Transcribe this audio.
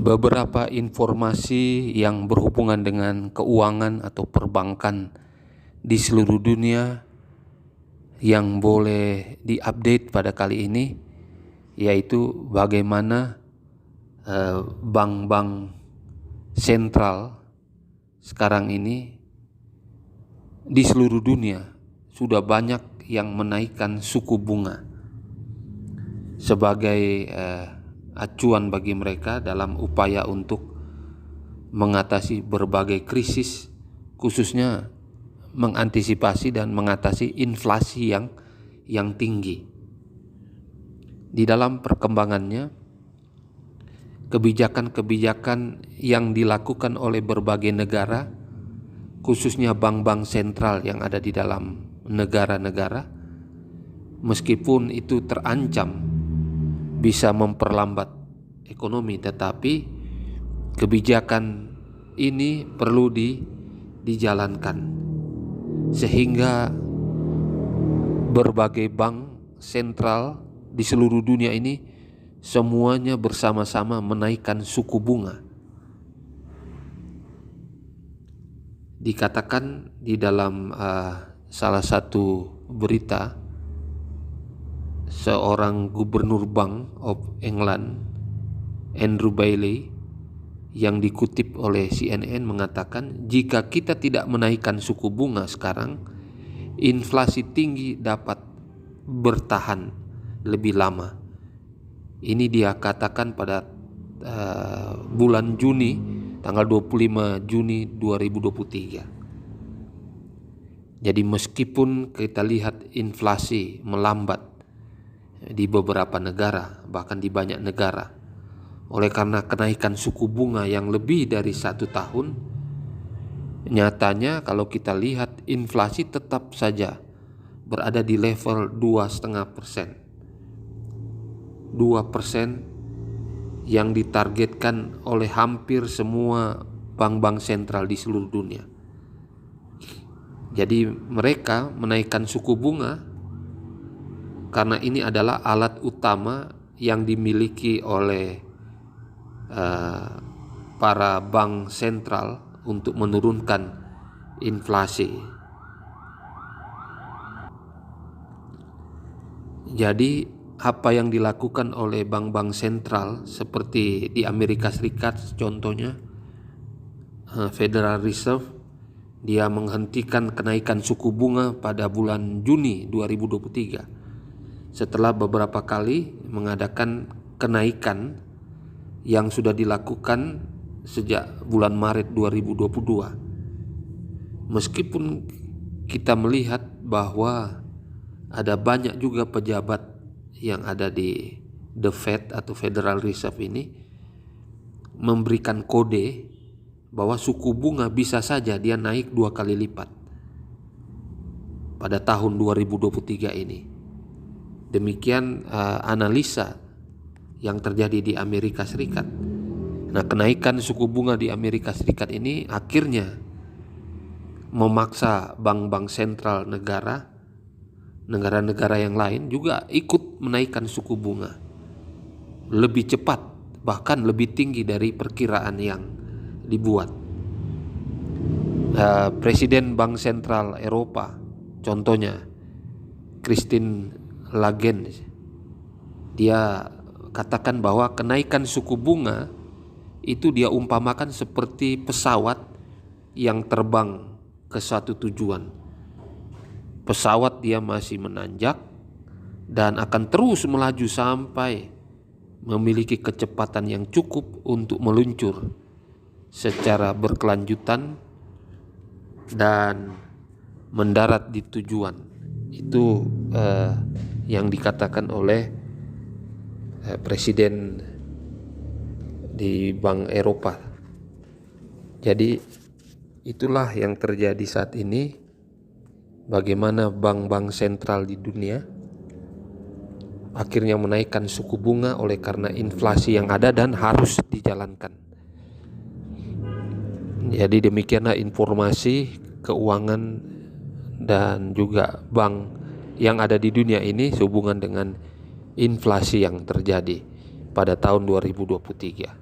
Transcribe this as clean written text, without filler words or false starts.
beberapa informasi yang berhubungan dengan keuangan atau perbankan di seluruh dunia yang boleh diupdate pada kali ini, yaitu bagaimana bank-bank sentral sekarang ini di seluruh dunia sudah banyak yang menaikkan suku bunga sebagai acuan bagi mereka dalam upaya untuk mengatasi berbagai krisis, khususnya mengantisipasi dan mengatasi inflasi yang tinggi. Di dalam perkembangannya, kebijakan-kebijakan yang dilakukan oleh berbagai negara, khususnya bank-bank sentral yang ada di dalam negara-negara, meskipun itu terancam bisa memperlambat ekonomi, tetapi kebijakan ini perlu dijalankan sehingga berbagai bank sentral di seluruh dunia ini semuanya bersama-sama menaikkan suku bunga. Dikatakan di dalam salah satu berita, seorang gubernur Bank of England, Andrew Bailey, yang dikutip oleh CNN mengatakan, jika kita tidak menaikkan suku bunga sekarang, inflasi tinggi dapat bertahan lebih lama. Ini dia katakan pada bulan Juni, tanggal 25 Juni 2023. Jadi meskipun kita lihat inflasi melambat di beberapa negara, bahkan di banyak negara, oleh karena kenaikan suku bunga yang lebih dari 1 tahun, nyatanya kalau kita lihat inflasi tetap saja berada di level 2,5%. 2% yang ditargetkan oleh hampir semua bank-bank sentral di seluruh dunia. Jadi mereka menaikkan suku bunga karena ini adalah alat utama yang dimiliki oleh para bank sentral untuk menurunkan inflasi. Jadi apa yang dilakukan oleh bank-bank sentral seperti di Amerika Serikat contohnya, Federal Reserve, dia menghentikan kenaikan suku bunga pada bulan Juni 2023 setelah beberapa kali mengadakan kenaikan yang sudah dilakukan sejak bulan Maret 2022. Meskipun kita melihat bahwa ada banyak juga pejabat yang ada di The Fed atau Federal Reserve ini memberikan kode bahwa suku bunga bisa saja dia naik 2 kali lipat pada tahun 2023 ini. Demikian analisa yang terjadi di Amerika Serikat. Nah, kenaikan suku bunga di Amerika Serikat ini akhirnya memaksa bank-bank sentral negara-negara yang lain juga ikut menaikkan suku bunga lebih cepat, bahkan lebih tinggi dari perkiraan yang dibuat. Presiden Bank Sentral Eropa, contohnya Christine Lagarde, dia katakan bahwa kenaikan suku bunga itu dia umpamakan seperti pesawat yang terbang ke suatu tujuan. Pesawat dia masih menanjak dan akan terus melaju sampai memiliki kecepatan yang cukup untuk meluncur secara berkelanjutan dan mendarat di tujuan. Itu yang dikatakan oleh presiden di Bank Eropa. Jadi itulah yang terjadi saat ini, bagaimana bank-bank sentral di dunia akhirnya menaikkan suku bunga oleh karena inflasi yang ada dan harus dijalankan. Jadi demikianlah informasi keuangan dan juga bank yang ada di dunia ini sehubungan dengan inflasi yang terjadi pada tahun 2023.